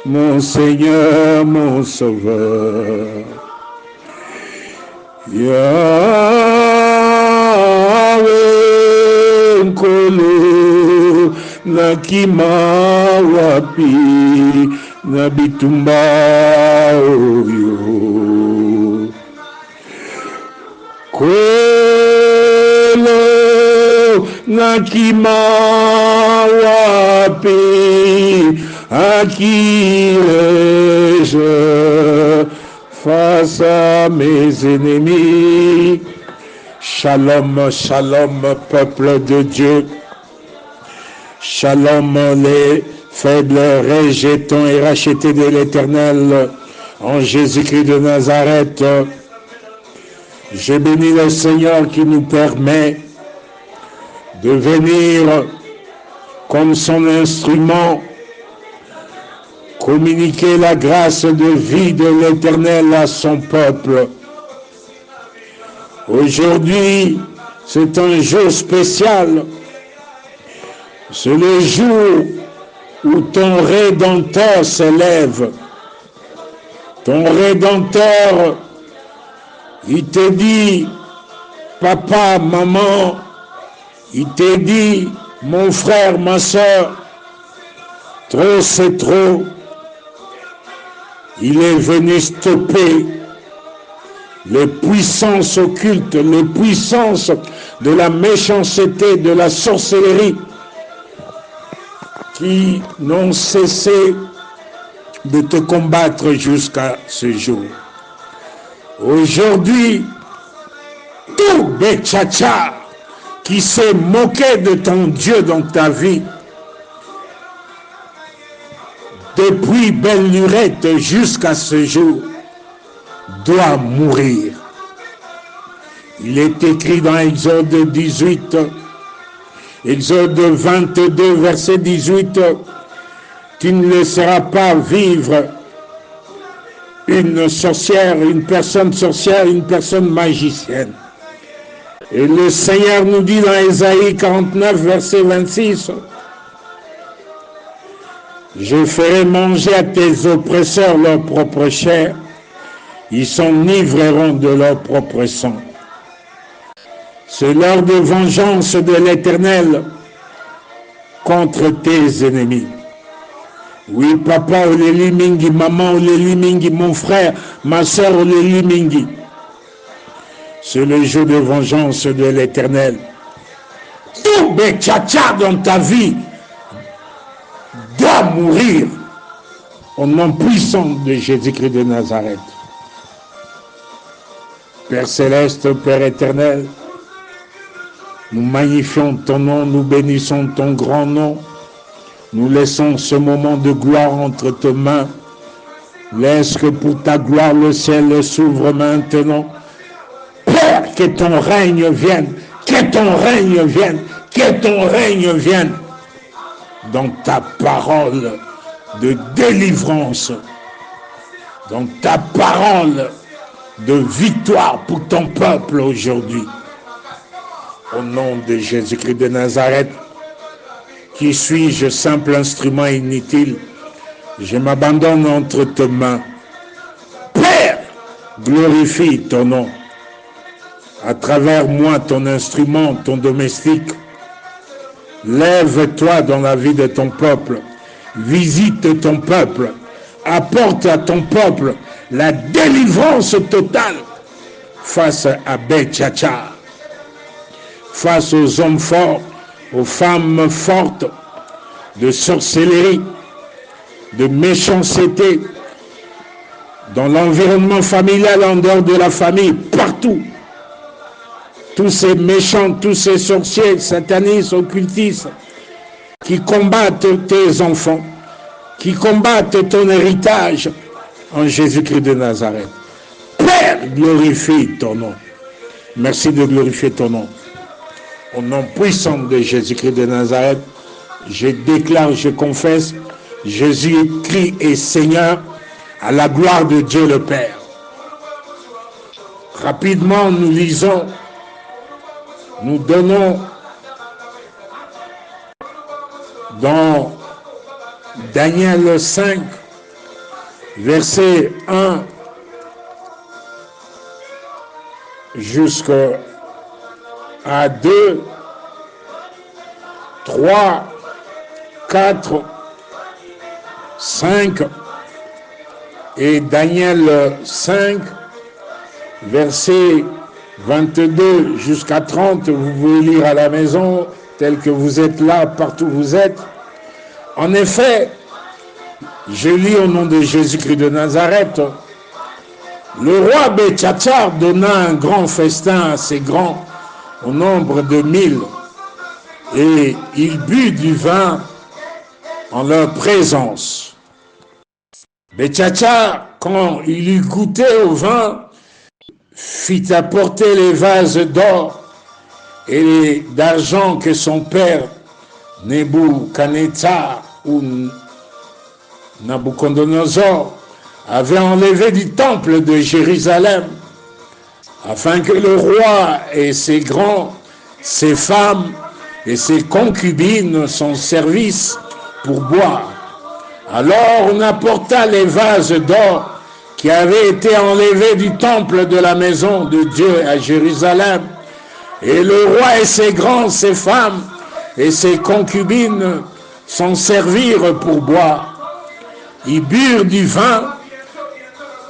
mon Seigneur, mon Sauveur. Yahweh nkolo nakima wapi na bitumba oyo nkolo nakima wapi akirai-je face à mes ennemis. Shalom, shalom, peuple de Dieu. Shalom, les faibles rejetons et rachetés de l'Éternel en Jésus-Christ de Nazareth. Je bénis le Seigneur qui nous permet de venir comme son instrument communiquer la grâce de vie de l'Éternel à son peuple. Aujourd'hui, c'est un jour spécial. C'est le jour où ton Rédempteur s'élève. Ton Rédempteur, il te dit, papa, maman, il te dit, mon frère, ma soeur, trop c'est trop. Il est venu stopper les puissances occultes, les puissances de la méchanceté, de la sorcellerie, qui n'ont cessé de te combattre jusqu'à ce jour. Aujourd'hui, tout Bétchacha qui s'est moqué de ton Dieu dans ta vie, depuis belle lurette jusqu'à ce jour, doit mourir. Il est écrit dans Exode 18, Exode 22, verset 18, tu ne laisseras pas vivre une sorcière, une personne sorcière, une personne magicienne. Et le Seigneur nous dit dans Ésaïe 49, verset 26, je ferai manger à tes oppresseurs leur propre chair, ils s'enivreront de leur propre sang. C'est l'heure de vengeance de l'Éternel contre tes ennemis. Oui, papa, Oleli Mingi, maman, Oleli Mingi, mon frère, ma soeur, Oleli Mingi. C'est le jour de vengeance de l'Éternel. Tout Bétchacha dans ta vie doit mourir au nom puissant de Jésus-Christ de Nazareth. Père céleste, Père éternel, nous magnifions ton nom, nous bénissons ton grand nom. Nous laissons ce moment de gloire entre tes mains. Laisse que pour ta gloire le ciel s'ouvre maintenant. Père, que ton règne vienne, que ton règne vienne, que ton règne vienne dans ta parole de délivrance, dans ta parole de victoire pour ton peuple aujourd'hui. Au nom de Jésus-Christ de Nazareth, qui suis-je, simple instrument inutile, je m'abandonne entre tes mains. Père, glorifie ton nom. À travers moi, ton instrument, ton domestique, lève-toi dans la vie de ton peuple. Visite ton peuple. Apporte à ton peuple la délivrance totale face à Bétchacha, face aux hommes forts, aux femmes fortes, de sorcellerie, de méchanceté, dans l'environnement familial, en dehors de la famille, partout. Tous ces méchants, tous ces sorciers, satanistes, occultistes, qui combattent tes enfants, qui combattent ton héritage en Jésus-Christ de Nazareth. Père, glorifie ton nom. Merci de glorifier ton nom. Au nom puissant de Jésus-Christ de Nazareth, je déclare, je confesse, Jésus-Christ est Seigneur à la gloire de Dieu le Père. Rapidement, nous lisons, nous donnons dans Daniel 5, verset 1 jusqu'à 2, 3, 4, 5 et Daniel 5, verset 22 jusqu'à 30, vous pouvez lire à la maison, tel que vous êtes là, partout où vous êtes. En effet, je lis au nom de Jésus-Christ de Nazareth, le roi Bétchatsar donna un grand festin assez grand, au nombre de 1000, et il but du vin en leur présence. Bétchatsar, quand il eut goûté au vin, fit apporter les vases d'or et d'argent que son père Nebuchadnezzar ou Nabucodonosor avait enlevé du temple de Jérusalem, afin que le roi et ses grands, ses femmes et ses concubines son service pour boire. Alors on apporta les vases d'or qui avaient été enlevés du temple de la maison de Dieu à Jérusalem, et le roi et ses grands, ses femmes et ses concubines s'en servirent pour boire. Ils burent du vin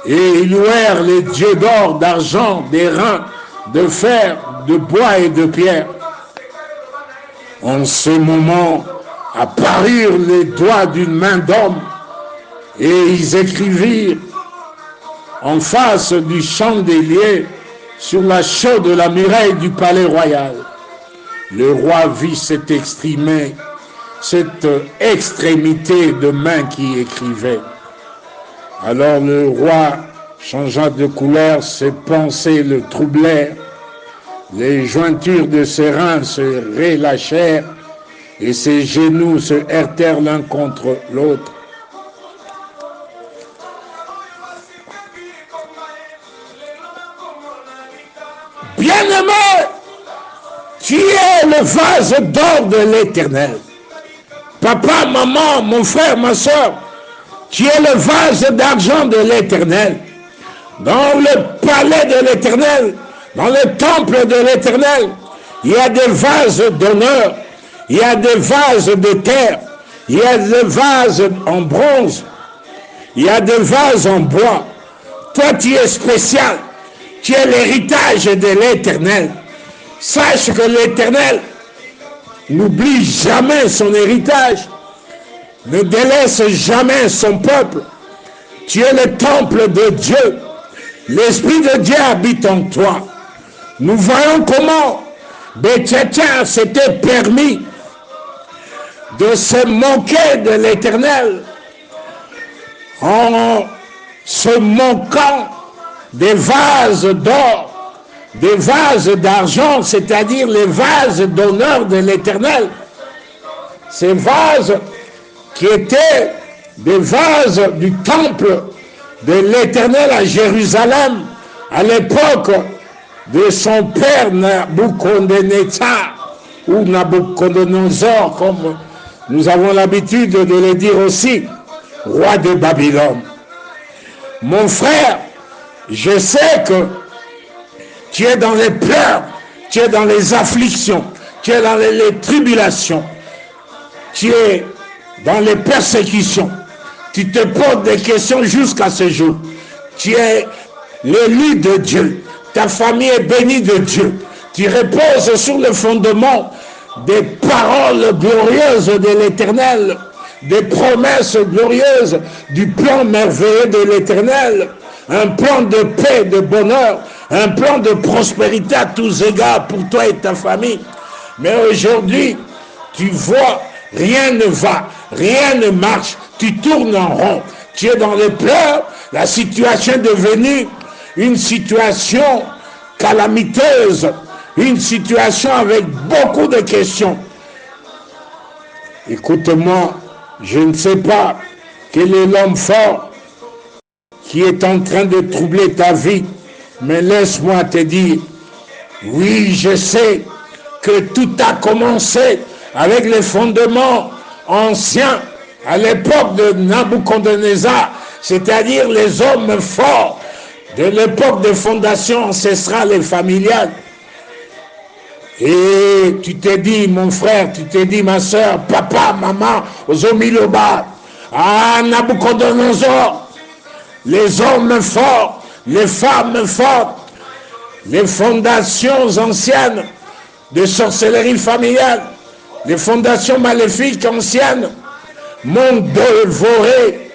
et ils louèrent les dieux d'or, d'argent, d'airain, de fer, de bois et de pierre. En ce moment apparurent les doigts d'une main d'homme et ils écrivirent en face du chandelier sur la chaude de la muraille du palais royal. Le roi vit cette extrémité de main qui écrivait. Alors le roi changea de couleur, ses pensées le troublèrent, les jointures de ses reins se relâchèrent et ses genoux se heurtèrent l'un contre l'autre. Bien-aimé, tu es le vase d'or de l'Éternel. Papa, maman, mon frère, ma soeur, tu es le vase d'argent de l'Éternel. Dans le palais de l'Éternel, dans le temple de l'Éternel, il y a des vases d'honneur, il y a des vases de terre, il y a des vases en bronze, il y a des vases en bois. Toi, tu es spécial. Tu es l'héritage de l'Éternel. Sache que l'Éternel n'oublie jamais son héritage, ne délaisse jamais son peuple. Tu es le temple de Dieu. L'Esprit de Dieu habite en toi. Nous voyons comment Bétchatsar s'était permis de se moquer de l'Éternel en se moquant des vases d'or, des vases d'argent, c'est-à-dire les vases d'honneur de l'Éternel. Ces vases qui étaient des vases du temple de l'Éternel à Jérusalem, à l'époque de son père Nabucodonosor, ou Nabucodonosor, comme nous avons l'habitude de le dire aussi, roi de Babylone. Mon frère, je sais que tu es dans les pleurs, tu es dans les afflictions, tu es dans les tribulations, tu es dans les persécutions. Tu te poses des questions jusqu'à ce jour. Tu es l'élu de Dieu. Ta famille est bénie de Dieu. Tu reposes sur le fondement des paroles glorieuses de l'Éternel, des promesses glorieuses du plan merveilleux de l'Éternel. Un plan de paix, de bonheur, un plan de prospérité à tous égards pour toi et ta famille. Mais aujourd'hui, tu vois, rien ne va, rien ne marche, tu tournes en rond, tu es dans les pleurs, la situation est devenue une situation calamiteuse, une situation avec beaucoup de questions. Écoute-moi, je ne sais pas quel est l'homme fort qui est en train de troubler ta vie, mais laisse-moi te dire, oui, je sais que tout a commencé avec les fondements anciens à l'époque de Nabucodonosor. c'est-à-dire les hommes forts de l'époque de fondation ancestrale et familiale. Et tu t'es dit, mon frère, tu t'es dit, ma soeur, papa, maman, Ozomiloba, ah, Nabucodonosor, les hommes forts, les femmes fortes, les fondations anciennes de sorcellerie familiale, les fondations maléfiques anciennes, m'ont dévoré,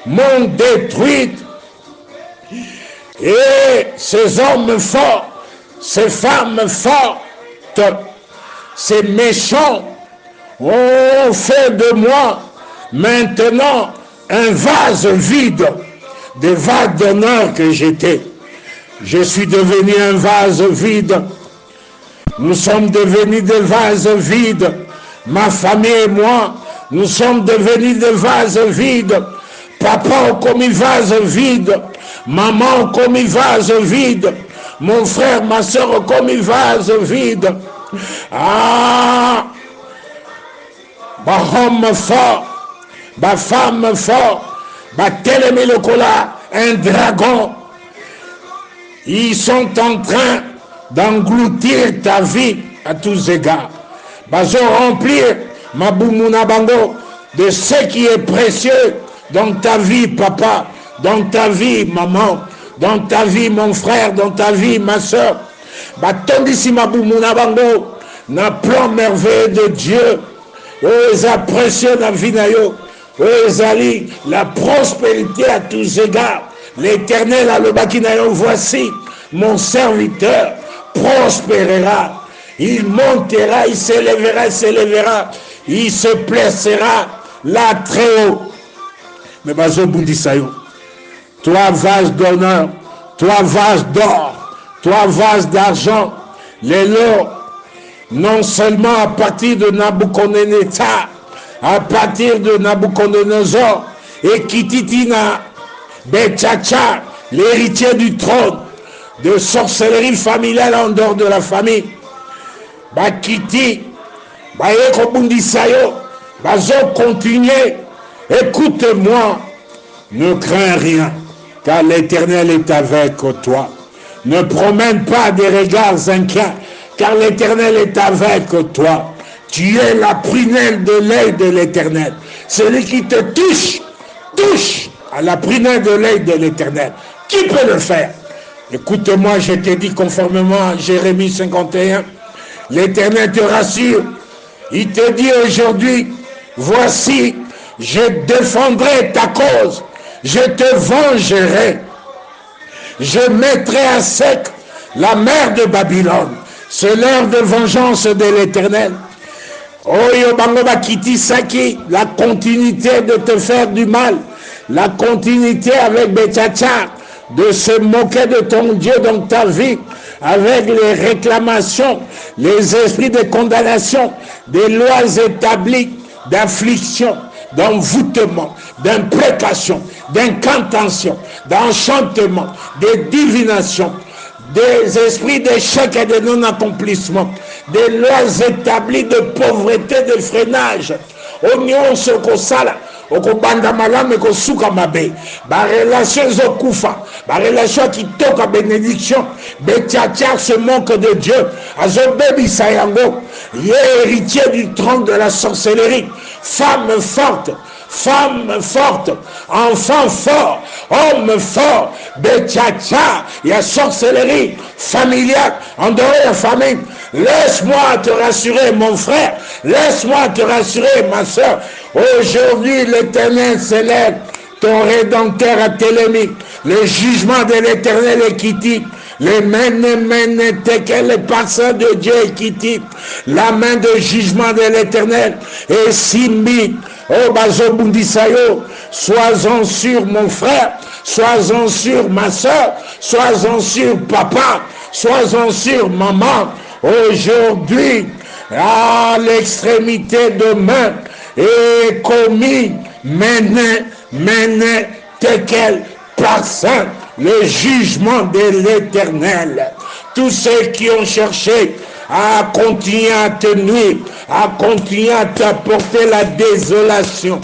m'ont détruite. Et ces hommes forts, ces femmes fortes, ces méchants ont fait de moi maintenant un vase vide, des vagues d'honneur que j'étais. Je suis devenu un vase vide. Nous sommes devenus des vases vides. Ma famille et moi, nous sommes devenus des vases vides. Papa a commis vase vide. Maman a commis vase vide. Mon frère, ma soeur a commis vase vide. Ah! Ma homme fort, ma femme fort, ma télémé le cola, un dragon. Ils sont en train d'engloutir ta vie à tous égards. Bazo remplir ma boumouna bango de ce qui est précieux dans ta vie, papa, dans ta vie, maman, dans ta vie, mon frère, dans ta vie, ma soeur. Batondisi ma boumouna bango, na plan merveilleux de Dieu. Oh, eza précieux na vie na yo. Oh, ezali la prospérité à tous égards. L'Éternel a le baki na yo, voici mon serviteur prospérera. Il montera, il s'élèvera, il se placera là très haut. Mais bazo bundisayo, toi vase d'honneur, toi vase d'or, toi vase d'argent, les lots, non seulement à partir de Nabucodonosor, à partir de Nabucodonosor et Kititina, Betchacha, l'héritier du trône, de sorcellerie familiale en dehors de la famille. Bakiti, Bayeko Bundisayo, Bazo continuer. Écoute-moi, ne crains rien, car l'Éternel est avec toi. Ne promène pas des regards inquiets, car l'Éternel est avec toi. Tu es la prunelle de l'œil de l'Éternel. Celui qui te touche, touche à la prunelle de l'œil de l'Éternel. Qui peut le faire? Écoute-moi, je t'ai dit conformément à Jérémie 51, l'Éternel te rassure. Il te dit aujourd'hui, voici, je défendrai ta cause, je te vengerai. Je mettrai à sec la mer de Babylone. C'est l'heure de vengeance de l'Éternel. Oyo Bangoba Kiti Saki, la continuité de te faire du mal, la continuité avec Betchacha, de se moquer de ton Dieu dans ta vie, avec les réclamations, les esprits de condamnation, des lois établies d'affliction, d'envoûtement, d'imprécation, d'incantation, d'enchantement, de divination, des esprits d'échec et de non-accomplissement, des lois établies de pauvreté, de freinage. Oignon se kosala, okobanda malame kosuka mabe, ba relation zokufa, ba relation qui toque à bénédiction, Betchacha se manque de Dieu, azobebi sayango, héritier du trône de la sorcellerie, femme forte, enfant fort, homme fort, Betchacha, il y a sorcellerie familiale, en dehors de la famille. Laisse-moi te rassurer, mon frère, laisse-moi te rassurer, ma soeur. Aujourd'hui, l'Éternel s'élève, ton Rédempteur a télémi, le jugement de l'Éternel est quitté. Les mène, tekel, les personnes de Dieu est quitté. La main de jugement de l'Éternel est simbi. Oh, Bazobundisayo, sois-en sûr, mon frère, sois-en sûr, ma soeur, sois-en sûr, papa, sois-en sûr, maman. Aujourd'hui, à l'extrémité de main, est commis, mène, tekel, personne, le jugement de l'Éternel. Tous ceux qui ont cherché à continuer à te nuire, à continuer à t'apporter la désolation,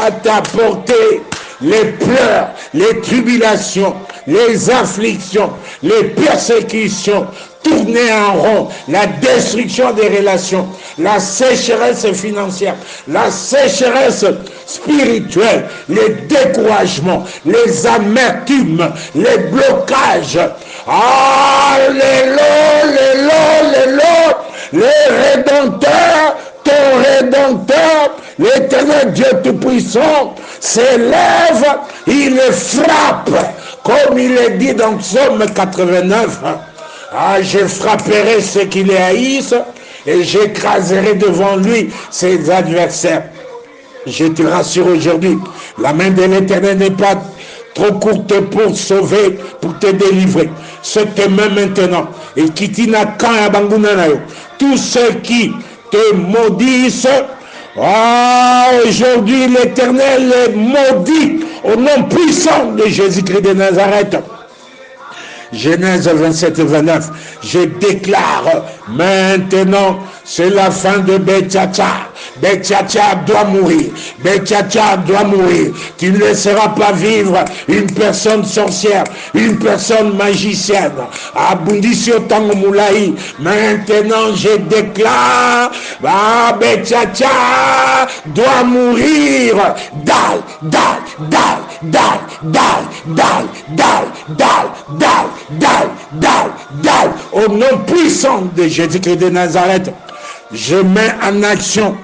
à t'apporter les pleurs, les tribulations, les afflictions, les persécutions, tourner en rond, la destruction des relations, la sécheresse financière, la sécheresse spirituelle, les découragements, les amertumes, les blocages. Les rédempteurs, ton rédempteur, l'éternel Dieu Tout-Puissant, s'élève, il frappe, comme il est dit dans Psaume 89. Ah, je frapperai ceux qui les haïssent et j'écraserai devant lui ses adversaires. Je te rassure aujourd'hui, la main de l'Éternel n'est pas trop courte pour sauver, pour te délivrer. Ce te met maintenant. Et qui t'ina quand à Bangunanayo. Tous ceux qui te maudissent, aujourd'hui l'Éternel est maudit au nom puissant de Jésus-Christ de Nazareth. Genèse 27 et 29, je déclare maintenant, c'est la fin de Betchacha. Betchacha doit mourir. Betchacha doit mourir. Tu ne laisseras pas vivre une personne sorcière, une personne magicienne. Abundisio Tangomoulaï. Maintenant, je déclare, Betchacha doit mourir. Dal, dal, dal, dal, dal, dal, dal, dal, dal, dal, dal, dal. Au nom puissant de Jésus-Christ de Nazareth, je mets en action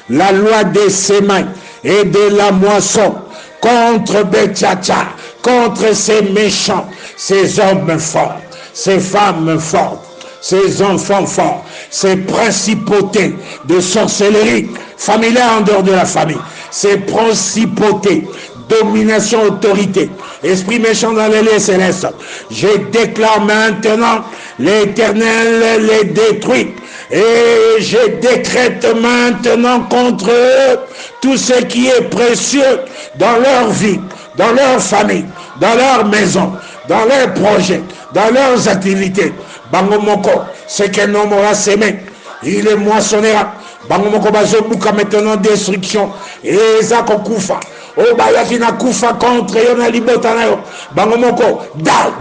la loi des semailles et de la moisson contre Betchacha, contre ces méchants, ces hommes forts, ces femmes fortes, ces enfants forts, ces principautés de sorcellerie familiale en dehors de la famille, ces principautés, domination, autorité, esprit méchant dans les lieux célestes. Je déclare maintenant, l'Éternel les détruit. Et je décrète maintenant contre eux tout ce qui est précieux dans leur vie, dans leur famille, dans leur maison, dans leurs projets, dans leurs activités. Bangomoko, ce qu'un homme aura semé, il est moissonnera. Bangomoko bazobuka maintenant destruction. Et Zako Koufa. Oh bayaki na kufa contre yo na libota na yo. Bangomoko, dal,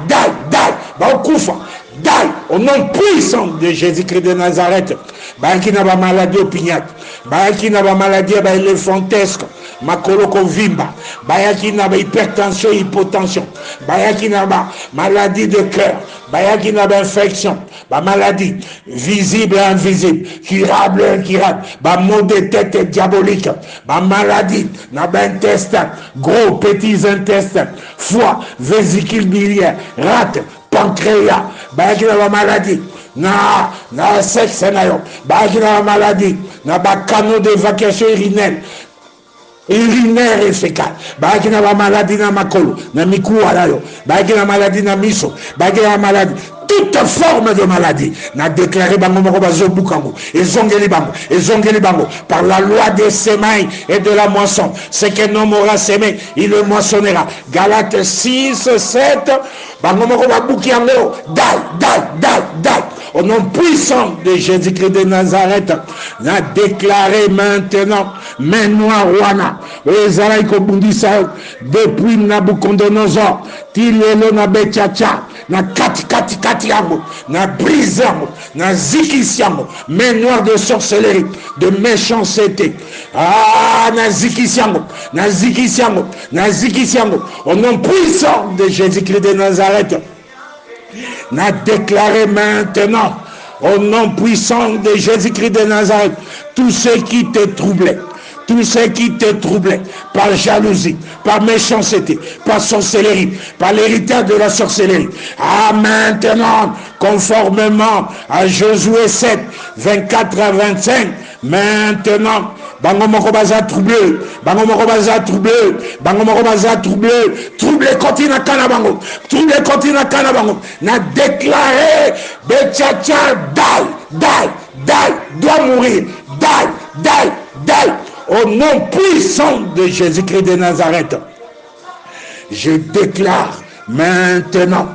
Bakufa. Dal, au nom puissant de Jésus-Christ de Nazareth. Bayaki na ba maladie opiniate. Bayaki na ba maladie ba éléphantesque. Makoloko vimba. Bayaki na ba hypertension, hypotension. Bayaki na ba maladie de cœur. Bayaki na ba infection. Ba maladie visible et invisible. Curable et incurable. Ba maux de tête diabolique. Ba maladie na ba intestin. Gros, petits intestins. Foie, vésicule biliaire. Rate. Pancréas, bayaki na maladie, na sexe na yo, bayaki na maladie, na canaux d'évacuation urinaire et fécal, bayaki na maladie na makolo, na mikuwa na yo, bayaki na maladie na miso, bayaki na maladie, toute forme de maladie, n'a déclaré bango moko bazobukango, ezongeli bango, par la loi des semailles et de la moisson. Ce qu'un homme aura semé, il le moissonnera. Galates 6, 7, bango moko babukiango, dal. Au nom puissant de Jésus-Christ de Nazareth, n'a déclaré maintenant, main noire wana, ezalaï kobundisa depuis Nabucodonosor, tilelo na Betchacha, na kati yango, na brise yango, na zikisi yango, main noire de sorcellerie, de méchanceté. Na zikisi yango, au nom puissant de Jésus-Christ de Nazareth, n'a déclaré maintenant, au nom puissant de Jésus-Christ de Nazareth, tout ce qui te troublait, par jalousie, par méchanceté, par sorcellerie, par l'héritage de la sorcellerie. Maintenant, conformément à Josué 7, 24 à 25, maintenant, bango moko baza troublé, troublé continue kana bango, n'a déclaré Betchacha dal, doit mourir, dal, au nom puissant de Jésus-Christ de Nazareth. Je déclare maintenant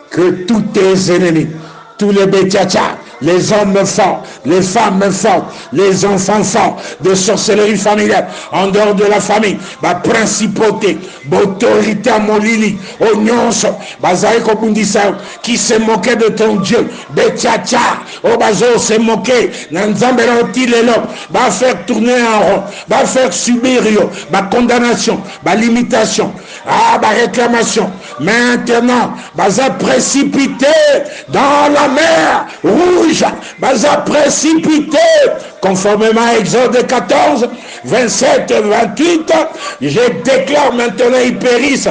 que tous tes ennemis, tous les Betchacha, les hommes forts, les femmes fortes, les enfants forts, de sorcellerie familiale, en dehors de la famille, ma principauté, autorité à Molili, au nyonso, bazaïko bundisa, qui se moquait de ton Dieu, Betchacha, au bazo se moquer, Nanzambera Tilelo, va faire tourner en rond, va faire subir, ma condamnation, ma limitation, ma réclamation. Maintenant, baza précipité dans la mer rouge, baza précipité, conformément à Exode 14, 27 et 28, je déclare maintenant, ils périssent,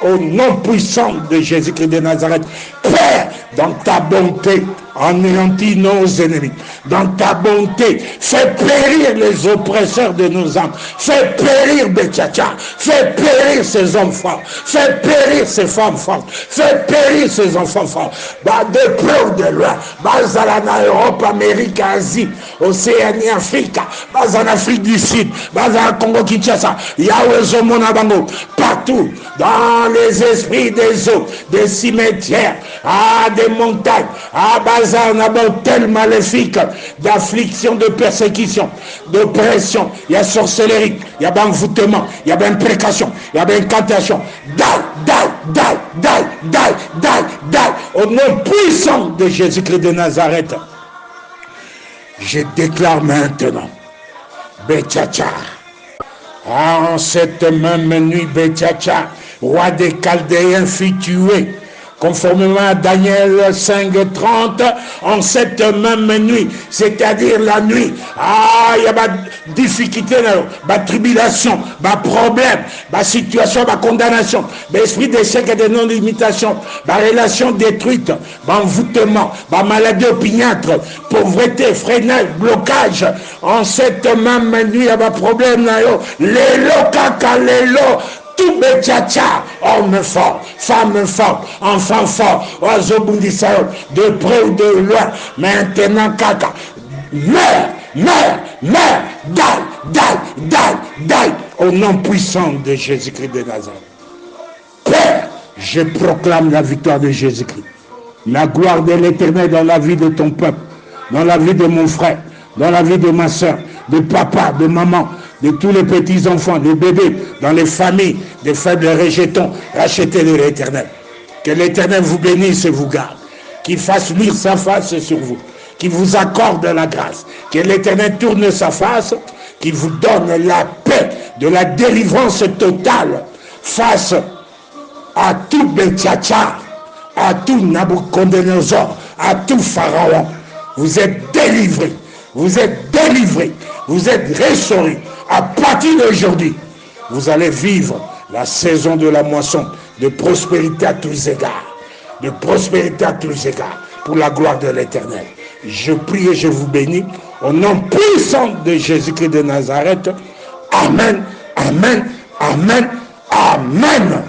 au nom puissant de Jésus-Christ de Nazareth. Père, dans ta bonté, anéantis nos ennemis. Dans ta bonté, fais périr les oppresseurs de nos âmes. Fais périr Betchacha. Fais périr ces hommes forts. Fais périr ces femmes fortes. Fais périr ces enfants forts. De près ou de loin. En Europe, Amérique, Asie, Océanie, Afrique. En Afrique du Sud. En Congo, Kinshasa. Yahweh Zomona Bango. Partout. Dans les esprits des eaux, des cimetières, des montagnes, on a tel maléfique d'affliction, de persécution, d'oppression. Il y a sorcellerie, il y a envoûtement, il y a imprécation, il y a incantation. Au nom puissant de Jésus-Christ de Nazareth, je déclare maintenant, Betchacha, en cette même nuit, Betchacha, roi des Chaldéens, fut tué. Conformément à Daniel 5:30, en cette même nuit, c'est-à-dire la nuit, il y a ma difficulté, ma tribulation, ma problème, ma situation, ma condamnation, l'esprit d'échec et de non-limitation, ma relation détruite, ma envoûtement, ma maladie opiniâtre, pauvreté, freinage, blocage. En cette même nuit, il y a ma problème, lélo, kaka, lélo, tout Betchacha, homme fort, femme forte, enfant fort, oiseau bundissao, de près ou de loin, maintenant kaka, meurs, die, au nom puissant de Jésus-Christ de Nazareth. Père, je proclame la victoire de Jésus-Christ, la gloire de l'Éternel dans la vie de ton peuple, dans la vie de mon frère, dans la vie de ma soeur, de papa, de maman, de tous les petits-enfants, des bébés, dans les familles, des faibles rejetons, rachetés de l'Éternel. Que l'Éternel vous bénisse et vous garde, qu'il fasse luire sa face sur vous, qu'il vous accorde la grâce, que l'Éternel tourne sa face, qu'il vous donne la paix, de la délivrance totale face à tout Betchacha, à tout Nabucodonosor, à tout Pharaon. Vous êtes délivrés, vous êtes délivrés, vous êtes restaurés. À partir d'aujourd'hui, vous allez vivre la saison de la moisson, de prospérité à tous égards, de prospérité à tous égards, pour la gloire de l'Éternel. Je prie et je vous bénis au nom puissant de Jésus-Christ de Nazareth. Amen, amen, amen, amen.